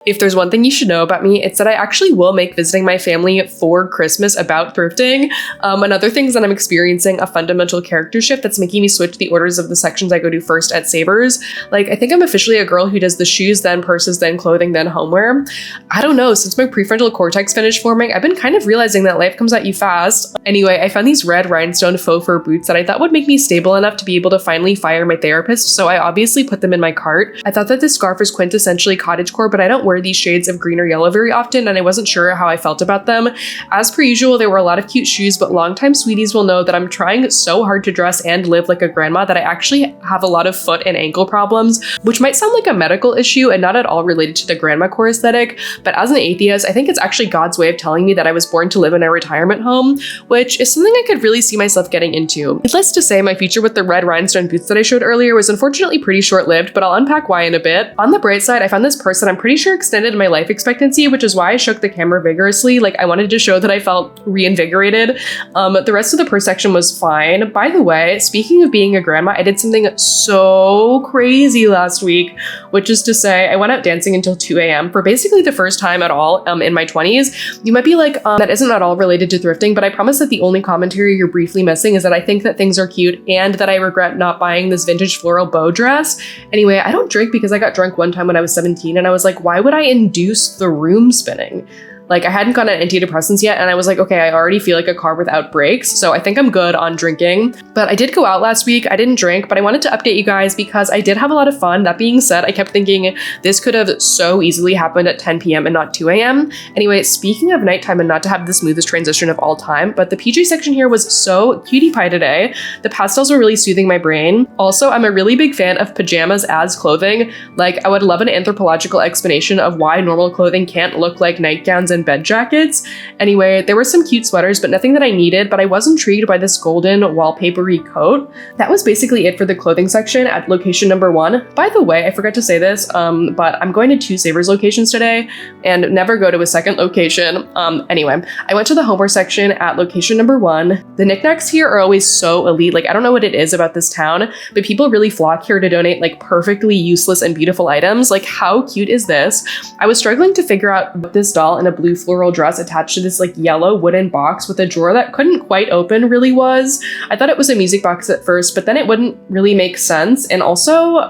If there's one thing you should know about me, it's that I actually will make visiting my family for Christmas about thrifting. Another thing is that I'm experiencing a fundamental character shift that's making me switch the orders of the sections I go to first at Savers. Like, I think I'm officially a girl who does the shoes, then purses, then clothing, then homeware. I don't know, since my prefrontal cortex finished forming, I've been kind of realizing that life comes at you fast. Anyway, I found these red rhinestone faux fur boots that I thought would make me stable enough to be able to finally fire my therapist, so I obviously put them in my cart. I thought that this scarf is quintessentially cottagecore, but I don't wear these shades of green or yellow very often, and I wasn't sure how I felt about them. As per usual, there were a lot of cute shoes, but longtime sweeties will know that I'm trying so hard to dress and live like a grandma that I actually have a lot of foot and ankle problems, which might sound like a medical issue and not at all related to the grandmacore aesthetic, but as an atheist, I think it's actually God's way of telling me that I was born to live in a retirement home, which is something I could really see myself getting into. Needless to say, my feature with the red rhinestone boots that I showed earlier was unfortunately pretty short-lived, but I'll unpack why in a bit. On the bright side, I found this purse that I'm pretty sure extended my life expectancy, which is why I shook the camera vigorously. Like, I wanted to show that I felt reinvigorated. The rest of the purse section was fine. By the way, speaking of being a grandma, I did something so crazy last week, which is to say I went out dancing until 2 a.m. for basically the first time at all in my 20s. You might be like, that isn't at all related to thrifting, but I promise that the only commentary you're briefly missing is that I think that things are cute and that I regret not buying this vintage floral bow dress. Anyway, I don't drink because I got drunk one time when I was 17 and I was like, why would I induce the room spinning? Like, I hadn't gotten antidepressants yet, and I was like, okay, I already feel like a car without brakes, so I think I'm good on drinking. But I did go out last week. I didn't drink, but I wanted to update you guys because I did have a lot of fun. That being said, I kept thinking this could have so easily happened at 10 p.m. and not 2 a.m. Anyway, speaking of nighttime and not to have the smoothest transition of all time, but the PJ section here was so cutie pie today. The pastels were really soothing my brain. Also, I'm a really big fan of pajamas as clothing. Like, I would love an anthropological explanation of why normal clothing can't look like nightgowns and bed jackets. Anyway, there were some cute sweaters, but nothing that I needed, but I was intrigued by this golden wallpapery coat. That was basically it for the clothing section at location number 1. By the way, I forgot to say this, but I'm going to 2 Savers locations today and never go to a second location. Anyway, I went to the homeware section at location number 1. The knickknacks here are always so elite. Like, I don't know what it is about this town, but people really flock here to donate like perfectly useless and beautiful items. Like, how cute is this? I was struggling to figure out what this doll in a blue floral dress attached to this like yellow wooden box with a drawer that couldn't quite open really was. I thought it was a music box at first, but then it wouldn't really make sense. And also,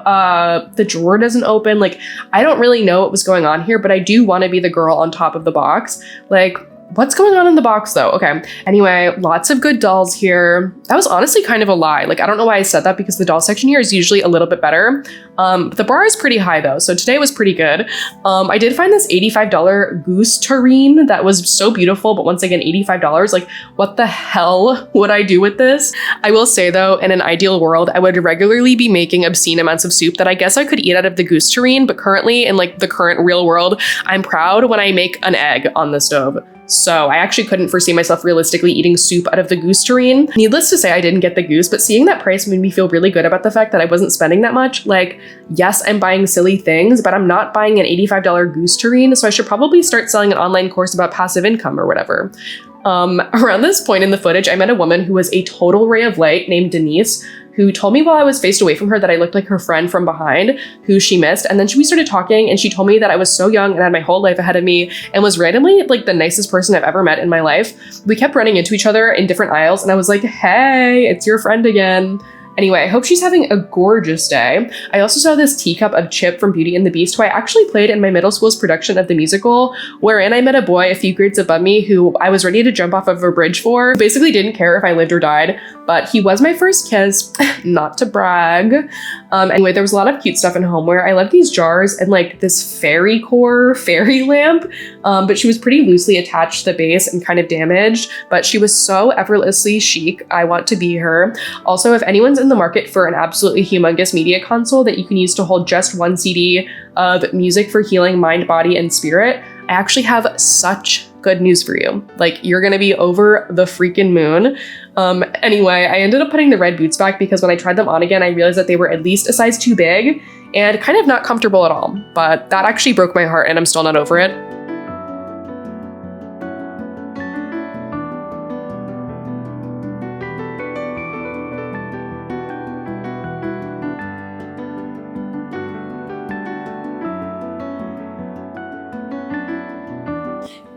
the drawer doesn't open. Like, I don't really know what was going on here, but I do want to be the girl on top of the box. Like, what's going on in the box though? Okay. Anyway, lots of good dolls here. That was honestly kind of a lie. Like, I don't know why I said that because the doll section here is usually a little bit better. But the bar is pretty high though. So today was pretty good. I did find this $85 goose tureen that was so beautiful, but once again, $85. Like, what the hell would I do with this? I will say though, in an ideal world, I would regularly be making obscene amounts of soup that I guess I could eat out of the goose tureen. But currently in like the current real world, I'm proud when I make an egg on the stove. So I actually couldn't foresee myself realistically eating soup out of the goose tureen. Needless to say, I didn't get the goose, but seeing that price made me feel really good about the fact that I wasn't spending that much. Like, yes, I'm buying silly things, but I'm not buying an $85 goose tureen, so I should probably start selling an online course about passive income or whatever. Around this point in the footage, I met a woman who was a total ray of light named Denise, who told me while I was faced away from her that I looked like her friend from behind, who she missed. And then we started talking and she told me that I was so young and had my whole life ahead of me and was randomly like the nicest person I've ever met in my life. We kept running into each other in different aisles and I was like, hey, it's your friend again. Anyway, I hope she's having a gorgeous day. I also saw this teacup of Chip from Beauty and the Beast, who I actually played in my middle school's production of the musical, wherein I met a boy a few grades above me who I was ready to jump off of a bridge for. Basically didn't care if I lived or died, but he was my first kiss, not to brag. Anyway, there was a lot of cute stuff in homeware. I love these jars and like this fairy core fairy lamp, but she was pretty loosely attached to the base and kind of damaged, but she was so effortlessly chic. I want to be her. Also, if anyone's in the market for an absolutely humongous media console that you can use to hold just 1 CD of music for healing mind, body, and spirit, I actually have such good news for you. Like, you're gonna be over the freaking moon. Anyway, I ended up putting the red boots back because when I tried them on again, I realized that they were at least a size too big and kind of not comfortable at all. But that actually broke my heart and I'm still not over it.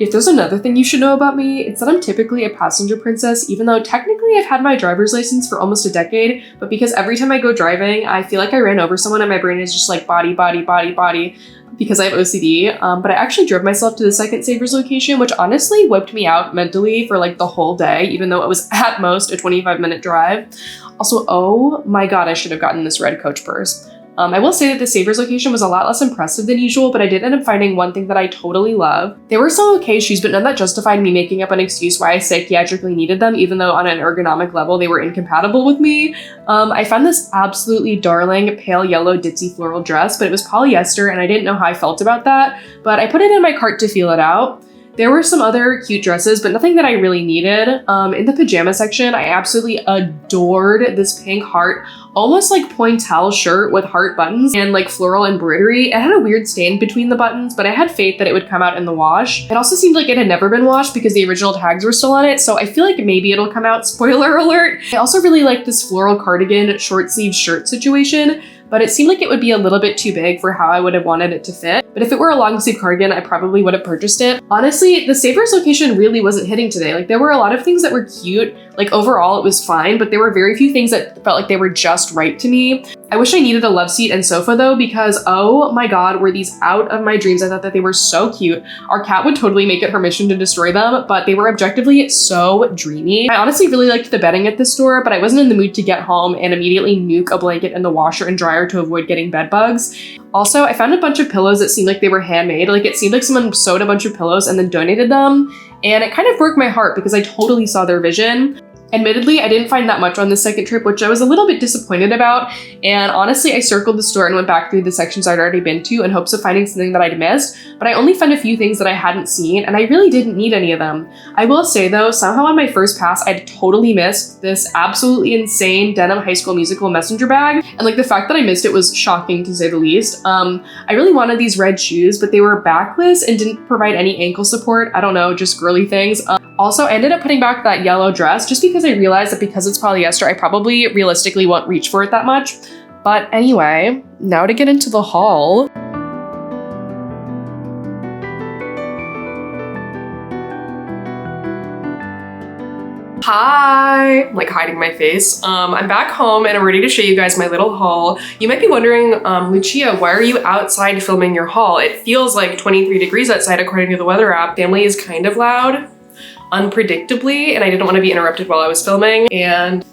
If there's another thing you should know about me, it's that I'm typically a passenger princess, even though technically I've had my driver's license for almost a decade, but because every time I go driving, I feel like I ran over someone and my brain is just like body, body, body, body, because I have OCD. But I actually drove myself to the second Savers location, which honestly wiped me out mentally for like the whole day, even though it was at most a 25-minute drive. Also, oh my God, I should have gotten this red Coach purse. I will say that the Savers location was a lot less impressive than usual, but I did end up finding one thing that I totally love. They were some okay shoes, but none that justified me making up an excuse why I psychiatrically needed them, even though on an ergonomic level, they were incompatible with me. I found this absolutely darling pale yellow ditzy floral dress, but it was polyester and I didn't know how I felt about that, but I put it in my cart to feel it out. There were some other cute dresses, but nothing that I really needed. In the pajama section, I absolutely adored this pink heart, almost like pointelle shirt with heart buttons and like floral embroidery. It had a weird stain between the buttons, but I had faith that it would come out in the wash. It also seemed like it had never been washed because the original tags were still on it, so I feel like maybe it'll come out, spoiler alert. I also really liked this floral cardigan short sleeve shirt situation, but it seemed like it would be a little bit too big for how I would have wanted it to fit. But if it were a long sleeve cardigan, I probably would have purchased it. Honestly, the Savers location really wasn't hitting today. Like there were a lot of things that were cute. Like overall it was fine, but there were very few things that felt like they were just right to me. I wish I needed a love seat and sofa though, because oh my God, were these out of my dreams. I thought that they were so cute. Our cat would totally make it her mission to destroy them, but they were objectively so dreamy. I honestly really liked the bedding at this store, but I wasn't in the mood to get home and immediately nuke a blanket in the washer and dryer to avoid getting bed bugs. Also, I found a bunch of pillows that seemed like they were handmade. Like it seemed like someone sewed a bunch of pillows and then donated them. And it kind of broke my heart because I totally saw their vision. Admittedly, I didn't find that much on the second trip, which I was a little bit disappointed about. And honestly, I circled the store and went back through the sections I'd already been to in hopes of finding something that I'd missed, but I only found a few things that I hadn't seen, and I really didn't need any of them. I will say though, somehow on my first pass, I'd totally missed this absolutely insane denim High School Musical messenger bag. And like the fact that I missed it was shocking to say the least. I really wanted these red shoes, but they were backless and didn't provide any ankle support. I don't know, just girly things. Also, I ended up putting back that yellow dress just because I realized that because it's polyester, I probably realistically won't reach for it that much. But anyway, now to get into the haul. Hi! I'm like hiding my face. I'm back home and I'm ready to show you guys my little haul. You might be wondering, Lucia, why are you outside filming your haul? It feels like 23 degrees outside according to the weather app. Family is kind of loud, unpredictably, and I didn't want to be interrupted while I was filming. And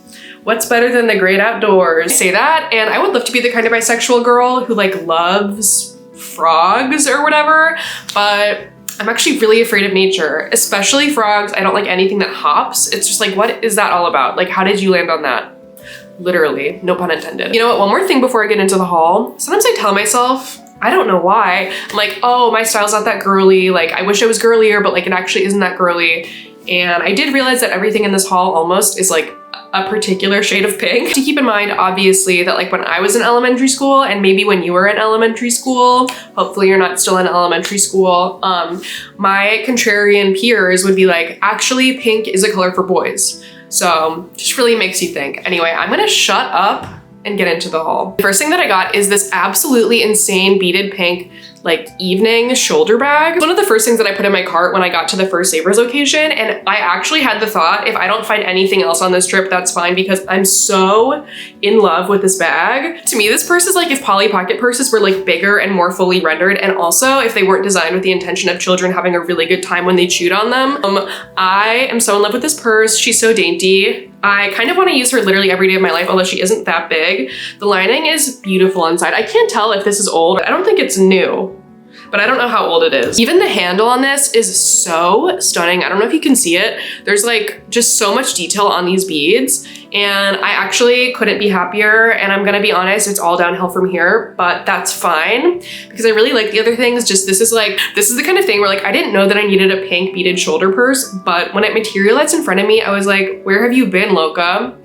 what's better than the great outdoors? I say that, and I would love to be the kind of bisexual girl who like loves frogs or whatever, but I'm actually really afraid of nature, especially frogs. I don't like anything that hops. It's just like, what is that all about? Like, how did you land on that? Literally, no pun intended. You know what, one more thing before I get into the haul. Sometimes I tell myself, I don't know why, I'm like, oh, my style's not that girly. Like, I wish I was girlier, but like, it actually isn't that girly. And I did realize that everything in this haul almost is like a particular shade of pink. To keep in mind, obviously, that like when I was in elementary school and maybe when you were in elementary school, hopefully you're not still in elementary school, my contrarian peers would be like, actually pink is a color for boys. So just really makes you think. Anyway, I'm gonna shut up and get into the haul. The first thing that I got is this absolutely insane beaded pink like evening shoulder bag. One of the first things that I put in my cart when I got to the first Savers location, and I actually had the thought, if I don't find anything else on this trip, that's fine because I'm so in love with this bag. To me, this purse is like if Polly Pocket purses were like bigger and more fully rendered, and also if they weren't designed with the intention of children having a really good time when they chewed on them. I am so in love with this purse. She's so dainty. I kind of want to use her literally every day of my life, although she isn't that big. The lining is beautiful inside. I can't tell if this is old. I don't think it's new, but I don't know how old it is. Even the handle on this is so stunning. I don't know if you can see it. There's like just so much detail on these beads, and I actually couldn't be happier. And I'm gonna be honest, it's all downhill from here, but that's fine because I really like the other things. Just this is the kind of thing where like I didn't know that I needed a pink beaded shoulder purse, but when it materialized in front of me, I was like, where have you been, Loca?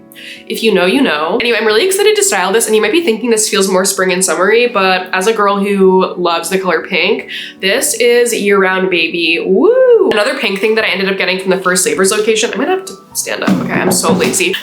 If you know, you know. Anyway, I'm really excited to style this, and you might be thinking this feels more spring and summery, but as a girl who loves the color pink, this is year-round, baby. Woo! Another pink thing that I ended up getting from the first Savers location, I'm gonna have to stand up, okay? I'm so lazy.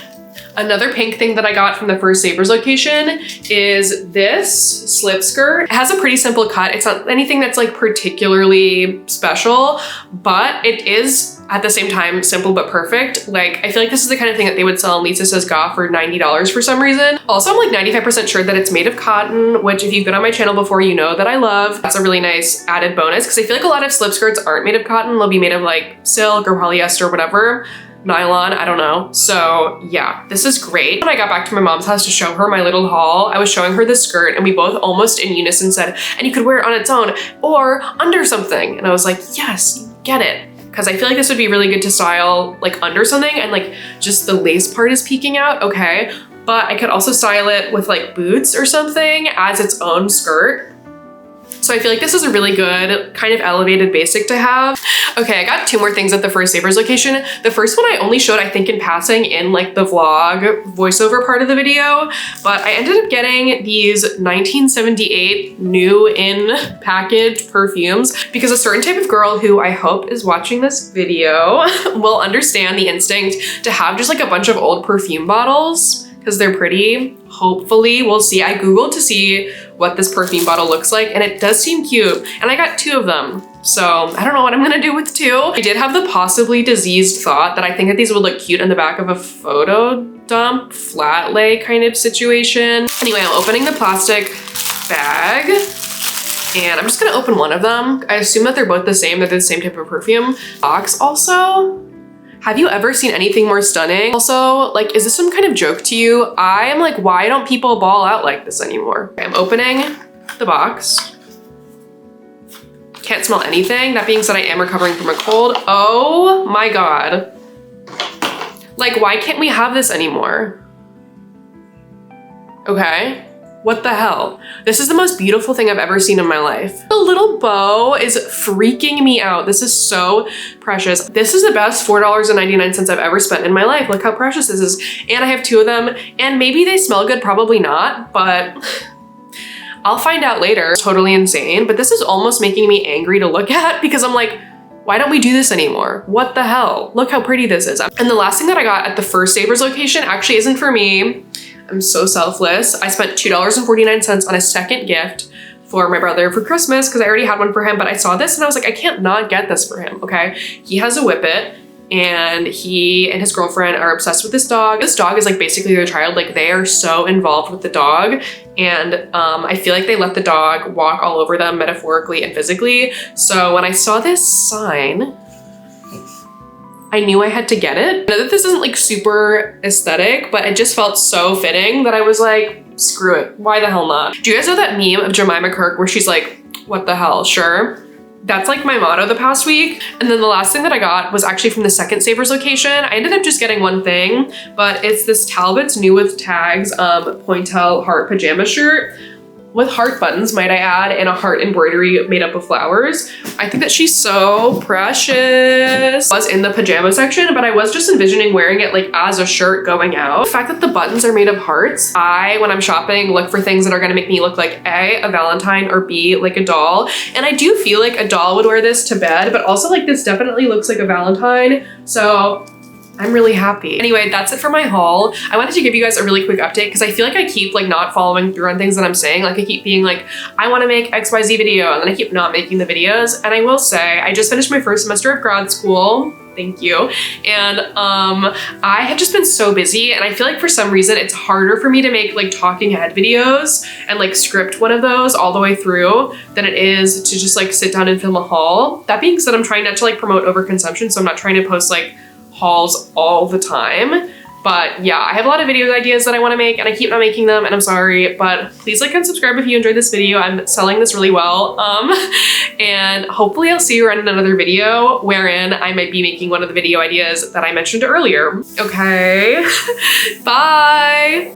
Another pink thing that I got from the first Savers location is this slip skirt. It has a pretty simple cut. It's not anything that's like particularly special, but it is at the same time simple but perfect. Like, I feel like this is the kind of thing that they would sell on Lisa Says Goth for $90 for some reason. Also, I'm like 95% sure that it's made of cotton, which if you've been on my channel before, you know that I love. That's a really nice added bonus because I feel like a lot of slip skirts aren't made of cotton. They'll be made of like silk or polyester or whatever. Nylon, I don't know. So yeah, this is great. When I got back to my mom's house to show her my little haul, I was showing her this skirt and we both almost in unison said, and you could wear it on its own or under something. And I was like, yes, get it. Because I feel like this would be really good to style like under something and like just the lace part is peeking out, okay. But I could also style it with like boots or something as its own skirt. So I feel like this is a really good kind of elevated basic to have. Okay, I got two more things at the first Savers location. The first one I only showed, I think, in passing in like the vlog voiceover part of the video, but I ended up getting these 1978 new in package perfumes because a certain type of girl who I hope is watching this video will understand the instinct to have just like a bunch of old perfume bottles because they're pretty. Hopefully, we'll see. I Googled to see what this perfume bottle looks like and it does seem cute. And I got two of them. So I don't know what I'm gonna do with two. I did have the possibly diseased thought that I think that these would look cute in the back of a photo dump, flat lay kind of situation. Anyway, I'm opening the plastic bag and I'm just gonna open one of them. I assume that they're both the same, that they're the same type of perfume. Box also. Have you ever seen anything more stunning? Also, like, is this some kind of joke to you? I am like, why don't people ball out like this anymore? Okay, I'm opening the box. Can't smell anything. That being said, I am recovering from a cold. Oh my God. Like, why can't we have this anymore? Okay. What the hell? This is the most beautiful thing I've ever seen in my life. The little bow is freaking me out. This is so precious. This is the best $4.99 I've ever spent in my life. Look how precious this is. And I have two of them and maybe they smell good, probably not, but I'll find out later. Totally insane, but this is almost making me angry to look at because I'm like, why don't we do this anymore? What the hell? Look how pretty this is. And the last thing that I got at the first Savers location actually isn't for me. I'm so selfless. I spent $2.49 on a second gift for my brother for Christmas because I already had one for him, but I saw this and I was like, I can't not get this for him, okay? He has a Whippet and he and his girlfriend are obsessed with this dog. This dog is like basically their child. Like they are so involved with the dog and I feel like they let the dog walk all over them metaphorically and physically. So when I saw this sign, I knew I had to get it. I know that this isn't like super aesthetic, but it just felt so fitting that I was like, screw it, why the hell not? Do you guys know that meme of Jemima Kirk where she's like, what the hell, sure? That's like my motto the past week. And then the last thing that I got was actually from the second Savers location. I ended up just getting one thing, but it's this Talbot's New with Tags pointel heart pajama shirt with heart buttons, might I add, and a heart embroidery made up of flowers. I think that she's so precious. I was in the pajama section, but I was just envisioning wearing it like as a shirt going out. The fact that the buttons are made of hearts, when I'm shopping, look for things that are gonna make me look like A, a Valentine, or B, like a doll. And I do feel like a doll would wear this to bed, but also like this definitely looks like a Valentine. So I'm really happy. Anyway, that's it for my haul. I wanted to give you guys a really quick update because I feel like I keep like not following through on things that I'm saying. Like I keep being like, I want to make XYZ video and then I keep not making the videos. And I will say, I just finished my first semester of grad school. Thank you. And I have just been so busy and I feel like for some reason it's harder for me to make like talking head videos and like script one of those all the way through than it is to just like sit down and film a haul. That being said, I'm trying not to like promote overconsumption, so I'm not trying to post like hauls all the time. But yeah, I have a lot of video ideas that I want to make and I keep not making them and I'm sorry, but please like and subscribe if you enjoyed this video. I'm selling this really well. And hopefully I'll see you around in another video wherein I might be making one of the video ideas that I mentioned earlier. Okay, bye.